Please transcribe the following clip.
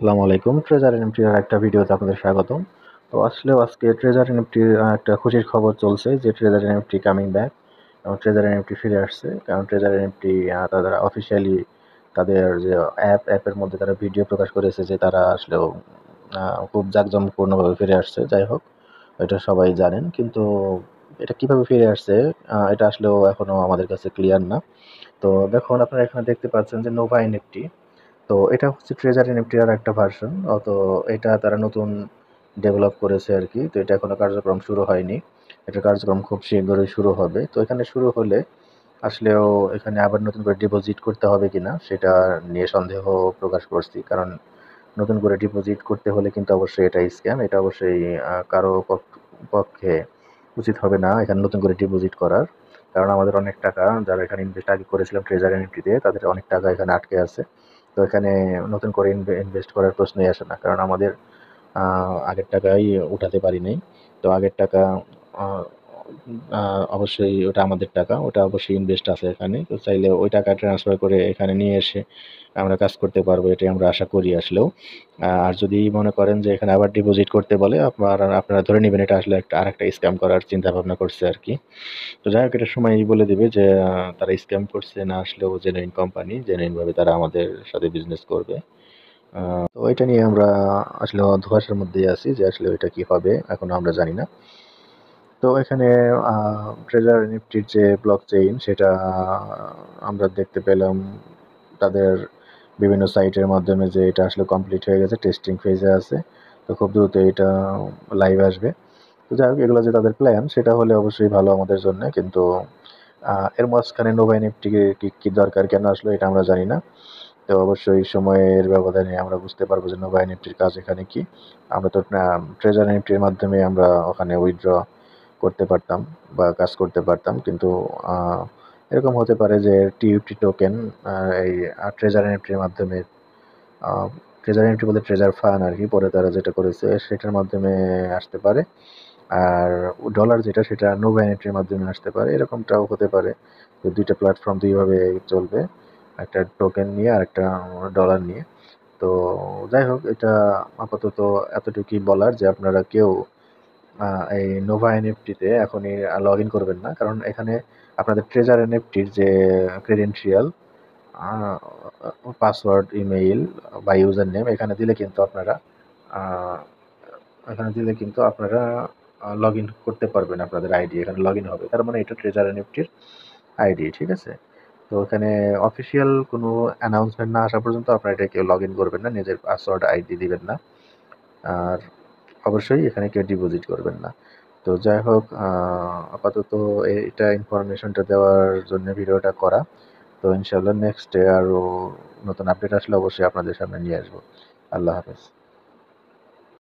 আসসালামু আলাইকুম। ট্রেজার এনএফটির আরেকটা ভিডিওতে আপনাদের স্বাগতম। তো আসলেও আজকে ট্রেজার এনএফটির একটা খুশির খবর চলছে যে ট্রেজার এনএফটি কামিং ব্যাক এবং ট্রেজার এনএফটি ফিরে আসছে। কারণ ট্রেজার এনএফটি তাদের অফিসিয়ালি তাদের যে অ্যাপের মধ্যে তারা ভিডিও প্রকাশ করেছে যে তারা আসলেও খুব জাঁকজমকপূর্ণভাবে ফিরে আসছে। যাই হোক, এটা সবাই জানেন। কিন্তু এটা কিভাবে ফিরে আসছে এটা আসলেও এখনো আমাদের কাছে ক্লিয়ার না। তো দেখুন, আপনারা এখানে দেখতে পাচ্ছেন যে নোভা এনএফটি। তো এটা হচ্ছে ট্রেজার এনএফটি এর একটা ভার্সন। তো এটা তারা নতুন ডেভেলপ করেছে আরকি। তো এটা এখনো কার্যক্রম শুরু হয়নি। এটার কার্যক্রম খুব শীঘ্রই শুরু হবে। তো এখানে শুরু হলে আসলেও এখানে আবার নতুন করে ডিপোজিট করতে হবে কিনা সেটা নিয়ে সন্দেহ প্রকাশ করছি। কারণ নতুন করে ডিপোজিট করতে হলে কিন্তু অবশ্যই এটা স্ক্যাম। এটা অবশ্যই কারো পক্ষে উচিত হবে না এখানে নতুন করে ডিপোজিট করার। কারণ আমাদের অনেক টাকা যারা এখানে ইনভেস্ট আগে করেছিলাম ট্রেজার এনএফটিতে তাদের অনেক টাকা এখানে আটকে আছে। তো এখানে নতুন করে ইনভেস্ট করার প্রশ্নই আসে না। কারণ আমাদের আগের টাকাই উঠাতে পারি নাই। তো আগের টাকা আ আ অবশ্যই ওটা আমাদের টাকা। ওটা অবশ্যই ইনভেস্ট আছে এখানে। তো চাইলে ওই টাকা ট্রান্সফার করে এখানে নিয়ে এসে আমরা কাজ করতে পারবো। এটাই আমরা আশা করি আসলেও। আর যদি মনে করেন যে এখানে আবার ডিপোজিট করতে বলে আপনারা ধরে নিবেন এটা আসলে আরেকটা স্ক্যাম করার চিন্তাভাবনা করছে আরকি। তো যাই হোক, এটা সময়ই বলে দিবে যে তারা স্ক্যাম করছে না আসলেও জেনুইন কোম্পানি। জেনুইন ভাবে তারা আমাদের সাথে বিজনেস করবে। আ তো এটা নিয়ে আমরা আসলে ধোঁয়াশার মধ্যেই আছি যে আসলে এটা কি হবে এখনো আমরা জানি না। তো এখানে আ ট্রেজার নিফটির যে ব্লকচেইন সেটা আমরা দেখতে পেলাম তাদের বিভিন্ন সাইটের মাধ্যমে যে এটা আসলে কমপ্লিট হয়ে গেছে, টেস্টিং ফেজে আছে। তো খুব দ্রুত এটা লাইভ আসবে। তো যাই হোক, এগুলো যে তাদের প্ল্যান সেটা হলে অবশ্যই ভালো আমাদের জন্য। কিন্তু এর মাঝখানে নোভা এনএফটিকে কি দরকার, কেন আসলো এটা আমরা জানি না। তো অবশ্যই সময়ের ব্যবধানে আমরা বুঝতে পারবো যে নোভা এনএফটির কাজ এখানে কি। আমরা তো ট্রেজার এনএফটির মাধ্যমে আমরা ওখানে উইথড্র করতে পারতাম বা কাজ করতে পারতাম। কিন্তু এরকম হতে পারে যে টিইউটি টোকেন এই ট্রেজার এনএফটির মাধ্যমে আ ট্রেজার এনএফটি বলতে ট্রেজার ফান্ড আরকি। পরে তারা যেটা করেছে সেটার মাধ্যমে আসতে পারে। আর ডলার যেটা সেটা নোভা এনএফটির মাধ্যমে আসতে পারে। এরকমটাও হতে পারে। তো ২ টা প্ল্যাটফর্ম ২ ভাবে চলবে। একটা টোকেন নিয়ে আরেকটা ডলার নিয়ে। তো যাই হোক, এটা আপাতত এতটুকুই বলার যে আপনারা কেউ আ এই নোভা এনএফটিতে এখনই লগইন করবেন না। কারণ এখানে আপনাদের ট্রেজার এনএফটির যে ক্রেডেনশিয়াল, আ পাসওয়ার্ড, ইমেইল বা ইউজার নেম আ এখানে দিলে কিন্তু আপনারা লগইন করতে পারবেন আপনাদের আইডি। এখানে লগইন হবে। তার মানে এটা ট্রেজার এনএফটির আইডি, ঠিক আছে? তো এখানে অফিসিয়াল কোনো অ্যানাউন্সমেন্ট না আসা পর্যন্ত আপনারা এটা কেউ লগইন করবেন না। নিজের পাসওয়ার্ড, আইডি দিবেন না। আর অবশ্যই এখানে কেউ ডিপোজিট করবেন না। তো যাই হোক, আপাতত এটা ইনফরমেশনটা দেওয়ার জন্য ভিডিওটা করা। তো ইনশাআল্লাহ নেক্সট ডে আরো নতুন আপডেট আসলে অবশ্যই আপনাদের সামনে নিয়ে আসবো। আল্লাহ হাফেজ।